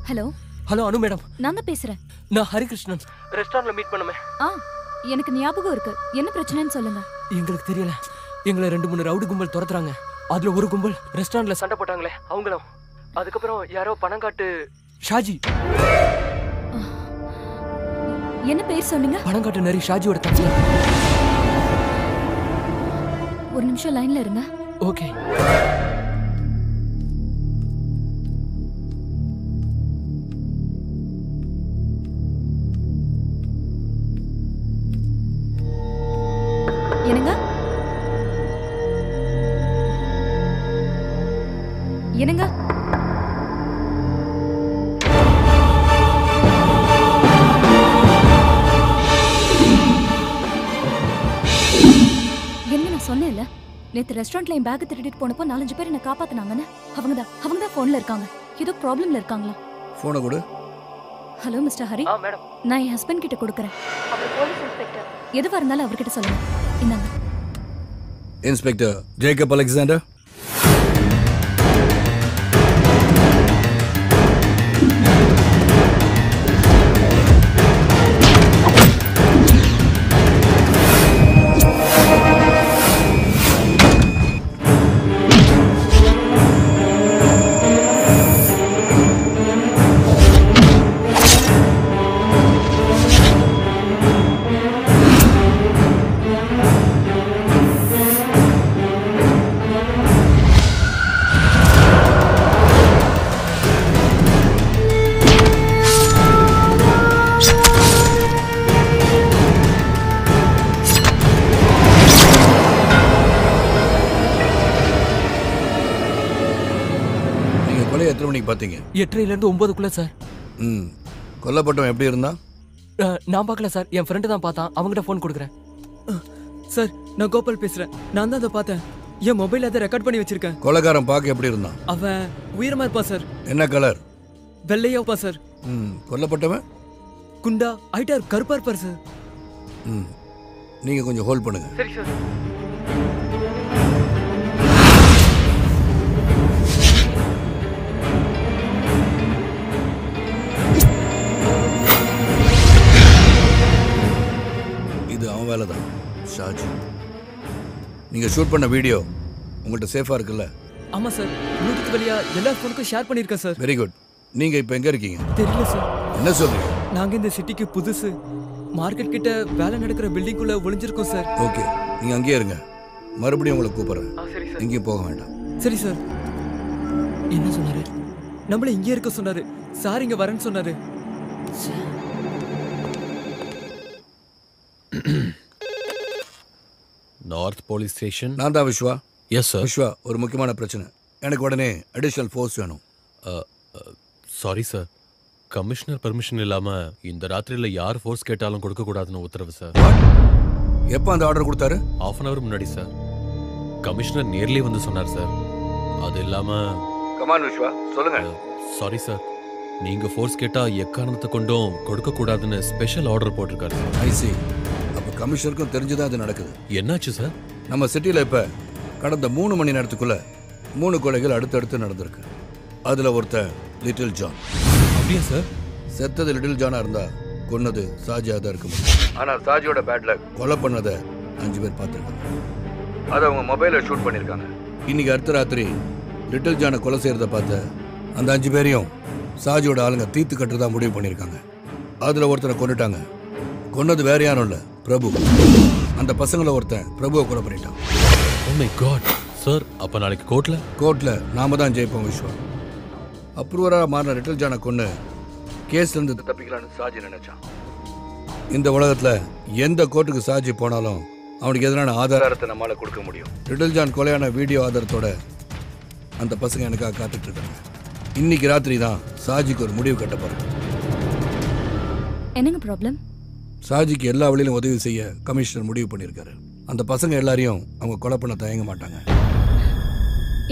Hello hello அனு madam, நான் தான் பேசுறேன். நான் ஹரிகிருஷ்ணன். ரெஸ்டாரண்ட்ல மீட் பண்ணுமே. எனக்கு ஞாபகம் இருக்கு. என்ன பிரச்சனைன்னு சொல்லுங்க. எங்களுக்கு தெரியல. எங்களை 2-3 ரவுடி கும்பல் துரத்துறாங்க. அதுல ஒரு கும்பல் ரெஸ்டாரண்ட்ல சண்டை போட்டாங்களே அவங்களும். அதுக்கப்புறம் யாரோ பணம் காட்டு ஷாஜி. என்ன பேர் சொன்னீங்க? பணம் காட்டு நரி ஷாஜியோட தம்பி. ஒரு நிமிஷம் லைன்ல இருங்க. ஓகே. என்னங்க? என்னங்க? என்ன நான் சொன்னேன்ல, நேத்து ரெஸ்டாரண்ட்ல என் பேக் திருடிட்டு போனப்போ 4-5 பேர் என்ன காப்பாத்துனாங்கன்னு. அவங்க தான் போன்ல இருக்காங்க. ஏதோ ப்ராப்ளம்ல இருக்காங்களா? போனை கொடு. Hello mister Hari. மேடம், நான் என் ஹஸ்பண்ட் கிட்ட கொடுக்கறேன். அவர் போலீஸ் இன்ஸ்பெக்டர். எதுவா இருந்தாலும் அவர்கிட்ட சொல்லுங்க. இந்தாங்க. Inspector Jacob Alexander. எத்தனை மணிக்கு பாத்தீங்க? 8:30 ல இருந்து 9க்குள்ள சார். கொல்லப்பட்டவன் எப்படி இருந்தா? நான் பார்க்கல சார், என் ஃப்ரெண்டு தான் பார்த்தான். அவங்ககிட்ட ஃபோன் கொடுக்குறேன். சார் நான் கோபால் பேசுறேன். நான் தான் அதை பார்த்தேன். என் மொபைல் அதை ரெக்கார்ட் பண்ணி வச்சிருக்கேன். கொலைகாரன் பார்க்க எப்படி இருந்தான்? அவன் உயரமா இருப்பான் சார். என்ன கலர்? வெள்ளையா இருப்பான் சார். கொல்லப்பட்டவன் குண்டா ஐட்டார் கருப்பா இருப்பார் சார். நீங்க கொஞ்சம் ஹோல்ட் பண்ணுங்க. சரி சார். இது அவன் வேலை தான் ஷாஜி. நீங்க ஷூட் பண்ண வீடியோ உங்கள்கிட்ட சேஃபா இருக்குல்ல? ஆமா சார், ப்ளூடூத் வழியா எல்லா ஃபோனுக்கும் ஷேர் பண்ணிருக்கேன் சார். Very good. நீங்க இப்போ எங்க இருக்கீங்க? தெரியல சார். என்ன சொல்றீங்க? நாங்க இந்த சிட்டிக்கு புதுசு. மார்க்கெட் கிட்ட வேலை நடக்கிற பில்டிங்குள்ள ஒளிஞ்சிருக்கோம் சார். ஓகே, நீங்க அங்கேயே இருங்க. மறுபடியும் உங்களை கூப்பிடுறேன். சரி சார். எங்கேயும் போக வேண்டாம். சரி சார். என்ன சொன்னாரு? நம்மள இங்கே இருக்க சொன்னாரு சார். இங்க வரேன்னு சொன்னாரு. North police station. நான் தான் விஸ்வா. Yes sir. விஸ்வா, ஒரு முக்கியமான பிரச்சனை. எனக்கு உடனே அடிஷனல் ஃபோர்ஸ் வேணும். சாரி சார், கமிஷனர் பெர்மிஷன் இல்லாம இந்த ராத்திரியில யார் ஃபோர்ஸ் கேட்டாலும் கொடுக்க கூடாதுன்னு உத்தரவு சார். எப்போ அந்த ஆர்டர் கொடுத்தாரு? ½ அன் அவர் முன்னாடி சார். கமிஷனர் நேர்லயே வந்து சொன்னார் சார். அது இல்லாம கமான் விஸ்வா, சொல்லுங்க. சாரி சார், நீங்க ஃபோர்ஸ் கேட்டா எக்காரணத்தை கொண்டும் கொடுக்க கூடாதுன்னு ஸ்பெஷல் ஆர்டர் போட்டிருக்காரு. ஐசி, அப்ப கமிஷனருக்கும் தெரிஞ்சுதான் அது நடக்குது. என்னாச்சு சார்? நம்ம சிட்டில இப்ப கடந்த 3 மணி நேரத்துக்குள்ள 3 கொலைகள் அடுத்தடுத்து நடந்திருக்கு. அதுல ஒருத்தன் லிட்டில் ஜான். அப்படியா சார்? செத்தது லிட்டில் ஜானா இருந்தா கொன்னது சாஜியா தான் இருக்க முடியும். ஆனா சாஜியோட பேட் லக், கொலை பண்ணதை 5 பேர் பார்த்துருக்காங்க. அதை அவங்க மொபைல ஷூட் பண்ணியிருக்காங்க. இன்னைக்கு அடுத்த ராத்திரி லிட்டில் ஜானை கொலை செய்யறத பார்த்த அந்த 5 பேரையும் சாஜியோட ஆளுங்க தீர்த்து கட்டுறதா முடிவு பண்ணியிருக்காங்க. அதுல ஒருத்தனை கொண்டுட்டாங்க. கொன்னது வேற யாரும் இல்ல, பிரபு. அந்த பசங்கள ஒருத்தன் பிரபுவை கொலை பண்ணிட்டான். ஓ மை காட் சார், அப்ப நாளைக்கு கோர்ட்ல நாம தான் ஜெயிப்போம் விஸ்வா. அப்ரூவரா மாறின லிட்டில் ஜானை கொண்டு கேஸ்ல இருந்து தப்பிக்கலான்னு சாஜி நினைச்சான். இந்த உலகத்துல எந்த கோர்ட்டுக்கு சாஜி போனாலும் அவனுக்கு எதிரான ஆதாரத்தை நம்மளால கொடுக்க முடியும். லிட்டில் ஜான் கொலையான வீடியோ ஆதாரத்தோட அந்த பசங்க எனக்காக காத்துட்டு இருக்காங்க. இன்னைக்கு ராத்திரி தான் சாஜிக்கு ஒரு முடிவு கட்டப்படும். என்னங்க ப்ராப்ளம்? சாஜிக்கு எல்லா வழியிலும் உதவி செய்ய கமிஷனர் முடிவு பண்ணியிருக்காரு. அந்த பசங்க எல்லாரையும் அவங்க கொலை பண்ண தயங்க மாட்டாங்க.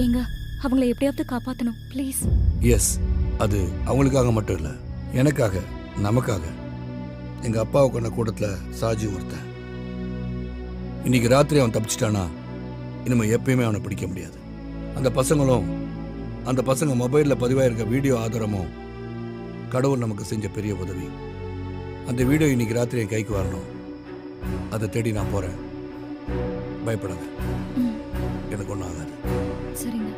ஏங்க, அவங்களை எப்படியாவது காப்பாற்றணும் ப்ளீஸ். எஸ், அது அவங்களுக்காக மட்டும் இல்லை, எனக்காக, நமக்காக. எங்க அப்பாவை கொண்ட கூட்டத்தில் சாஜி ஒருத்தன். இன்னைக்கு ராத்திரி அவன் தப்பிச்சிட்டானா இனிமே எப்பயுமே அவனை பிடிக்க முடியாது. அந்த பசங்க மொபைலில் பதிவாயிருக்க வீடியோ ஆதாரமும் கடவுள் நமக்கு செஞ்ச பெரிய உதவி. அந்த வீடியோ இன்னைக்கு ராத்திரி என் கைக்கு வரணும். அதை தேடி நான் போகிறேன். பயப்படாத, எனக்கு ஒன்றும் ஆகாது. சரிங்க.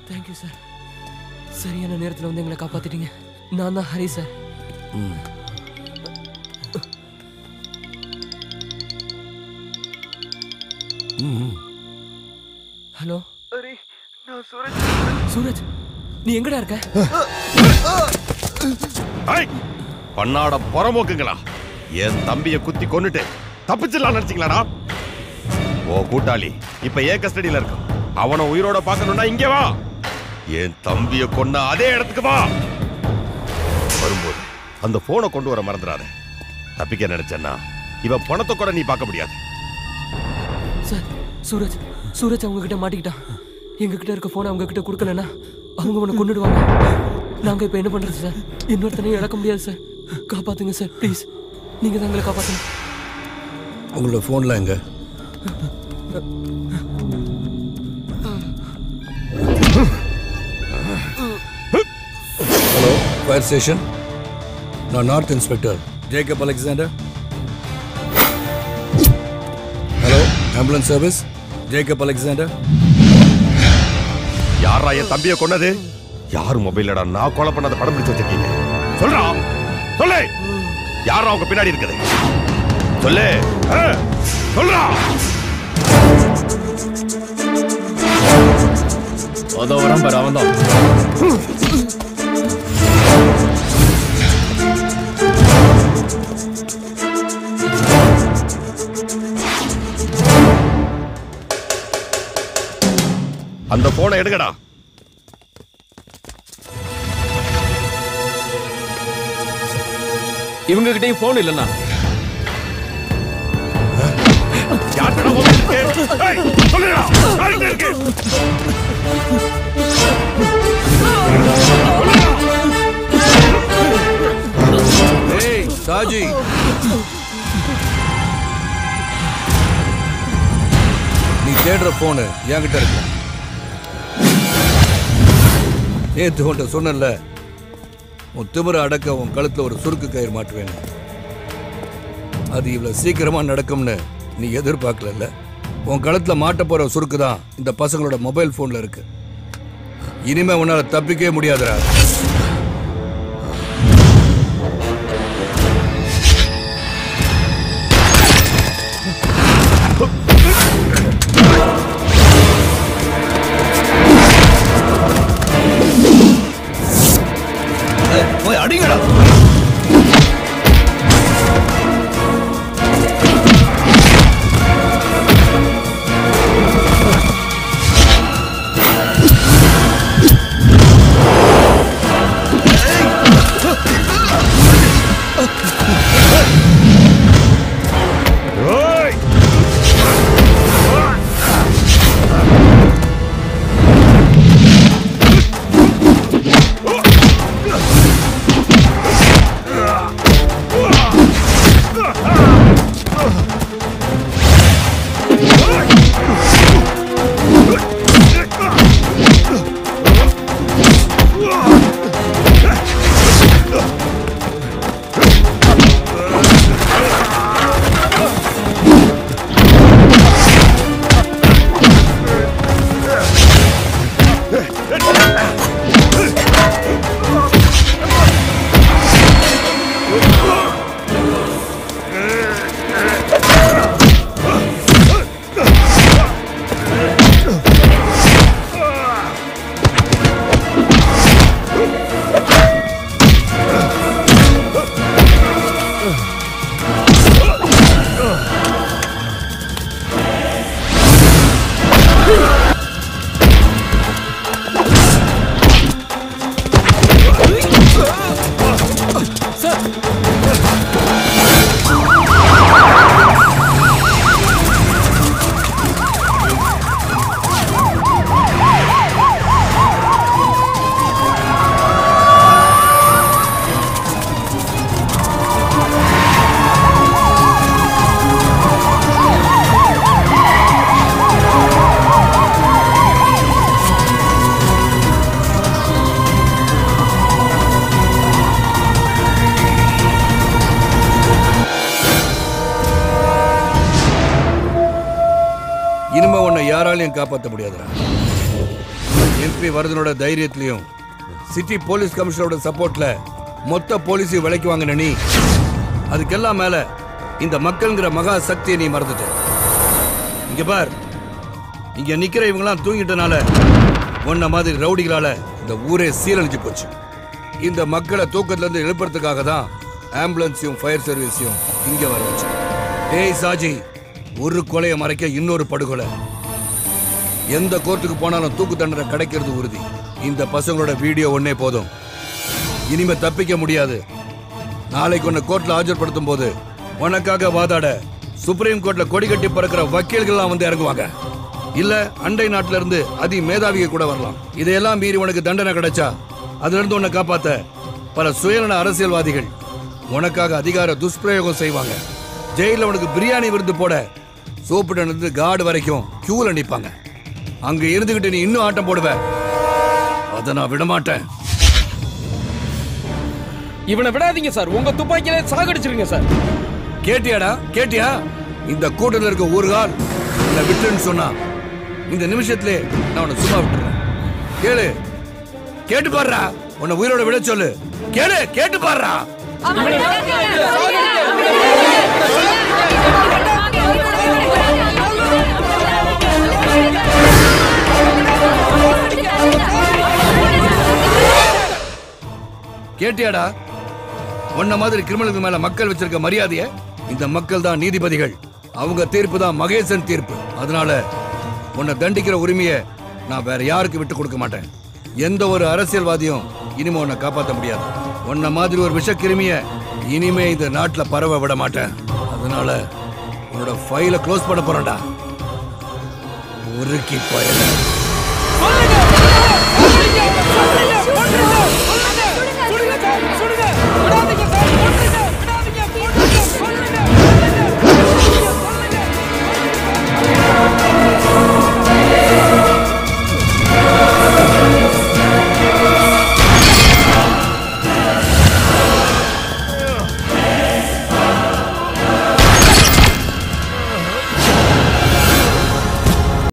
Thank you sir. சரியான நேரத்தில் வந்து எங்களை காப்பாத்திட்டீங்க. நான் தான் ஹரி சார். ஹலோ ஹரி, நான் சூரஜ். சூரஜ், நீ எங்கடா இருக்க? பன்னாட புறமோக்குங்களா, என் தம்பிய குத்தி கொன்னுட்டு தப்பிச்சிடலாம் நினைச்சீங்களாடா? ஓ கூட்டாளி இப்ப ஏன் கஸ்டடியில இருக்கான். அவனை உயிரோட பார்க்கணும்னா இங்கே வா. என் தம்பிய கொன்ன அதே இடத்துக்கு வா. வரும்போது அந்த போனை கொண்டு வர மறந்துடாத. தப்பிக்க நினைச்சேன்னா இவன் பணத்தை கூட நீ பார்க்க முடியாது. சார், சூரஜ் சூரஜ் அவங்க கிட்ட மாட்டிக்கிட்டான். எங்க கிட்ட இருக்க போனை அவங்க கிட்ட கொடுக்கலன்னா அவங்க உன்னை கொன்னுடுவாங்க. நாங்க இப்ப என்ன பண்றது சார்? இன்னொருத்தனையும் இழக்க முடியாது சார். காப்பாத்துங்க சார், ப்ளீஸ். நீங்க தான் எங்களை காப்பாத்துங்க. உங்களோட போன்ல எங்க? Hello, fire station. நான் north inspector Jacob Alexander. Hello, ambulance service Jacob Alexander. யாரா என் தம்பியை கொன்னது? யாரு மொபைலடா நான் கொலை பண்ணாத படம் பிடிச்சு வச்சிருக்கீங்க? சொல்றா, சொல்லு. யாரா அவங்க பின்னாடி இருக்குது? சொல்லு, சொல்றா. அதோ வரான் பாரு, அவன் தான். அந்த போனை எடுக்கடா. இவங்க கிட்டயும் போன் இல்லைன்னா யார்கிட்ட மொபைல் இருக்கு? ஏய், சொல்லுடா, யார்கிட்ட இருக்கு? ஏய் சாஜி, நீ தேடுற போனு என்கிட்ட இருக்கு. நேத்து உன்ட்ட சொன்னல, உன் திமிர அடக்க உன் கழுத்துல ஒரு சுருக்கு கயிறு மாட்டுவேன். அது இவ்வளவு சீக்கிரமா நடக்கும்னு நீ எதிர்பார்க்கல. உன் கழுத்துல மாட்ட போற சுருக்கு தான் இந்த பசங்களோட மொபைல் போன்ல இருக்கு. இனிமே உன்னால தப்பிக்கவே முடியாதுடா. போய் அடிங்கடா. இனிமே உன்னை யாராலையும் காப்பாற்ற முடியாதுடா. எம்பி வரதனோட தைரியத்திலையும் சிட்டி போலீஸ் கமிஷனரோட சப்போர்ட்ல மொத்த போலீஸையும் விலைக்கு வாங்கின நீ, அதுக்கெல்லாம் மேல இந்த மக்கள்ங்கிற மகா சக்தியை நீ மறந்துட்ட. இங்க பார், இங்க நிக்கிற இவங்கெல்லாம் தூங்கிட்டனால உன்ன மாதிரி ரவுடிகளால இந்த ஊரே சீரழிஞ்சு போச்சு. இந்த மக்களை தூக்கத்துல இருந்து எழுப்புறதுக்காக தான் ஆம்புலன்ஸையும் ஃபயர் சர்வீஸையும் இங்க வர வச்சு. ஏய் சாஜி, ஒரு கொலையை மறைக்க இன்னொரு படுகொலை. எந்த கோர்ட்டுக்கு போனாலும் தூக்கு தண்டனை கிடைக்கிறது உறுதி. இந்த பசங்களோட வீடியோ ஒன்னே போதும். இனிமே தப்பிக்க முடியாது. நாளைக்கு உன்னை கோர்ட்ல ஆஜர்படுத்தும் போது உனக்காக வாதாட சுப்ரீம் கோர்ட்ல கொடி கட்டி பறக்கிற வக்கீல்கள்லாம் வந்து இறங்குவாங்க. இல்ல அண்டை நாட்டில இருந்து அதி மேதாவிக கூட வரலாம். இதையெல்லாம் மீறி உனக்கு தண்டனை கிடைச்சா அதுல இருந்து உன்னை காப்பாத்த பல சுயநல அரசியல்வாதிகள் உனக்காக அதிகார துஷ்பிரயோகம் செய்வாங்க. ஜெயில உனக்கு பிரியாணி விருந்து போட சோப்புடன் இருந்து கார்டு வரைக்கும் கியூல நிப்பாங்க. அங்க இருந்துகிட்டு நீ இன்னும் ஆட்டம் போடுவ. அதை நான் விடமாட்டேன். இவனை விடாதீங்க சார், உங்க துப்பாக்கியில சாகடிச்சிருங்க சார். கேட்டியாடா, கேட்டியா? இந்த கூட்டத்தில் இருக்க ஒரு கால் உன்னை விட்டுன்னு சொன்னா இந்த நிமிஷத்திலே நான் உன்னை சும்மா விட்டுறேன். கேளு, கேட்டு பாடுறா. உன்னை உயிரோட விட சொல்லு. கேளு, கேட்டு பாடுறா. கேட்டியாடா? உன்ன மாதிரி கிரிமினலுக்கு மேல மக்கள் வச்சிருக்க மரியாதைய இந்த மக்கள் தான் நீதிபதிகள். அவங்க தீர்ப்பு தான் மகேசன் தீர்ப்பு. அதனால உன்னை தண்டிக்கிற உரிமையை நான் வேற யாருக்கு விட்டு கொடுக்க மாட்டேன். எந்த ஒரு அரசியல்வாதியும் இனிமே உன்னை காப்பாற்ற முடியாது. உன்ன மாதிரி ஒரு விஷக்கிருமிய இனிமே இந்த நாட்டுல பரவ விட மாட்டேன். அதனால உன்னோட ஃபைலை க்ளோஸ் பண்ண போறேன்டா. உருக்கி போயிட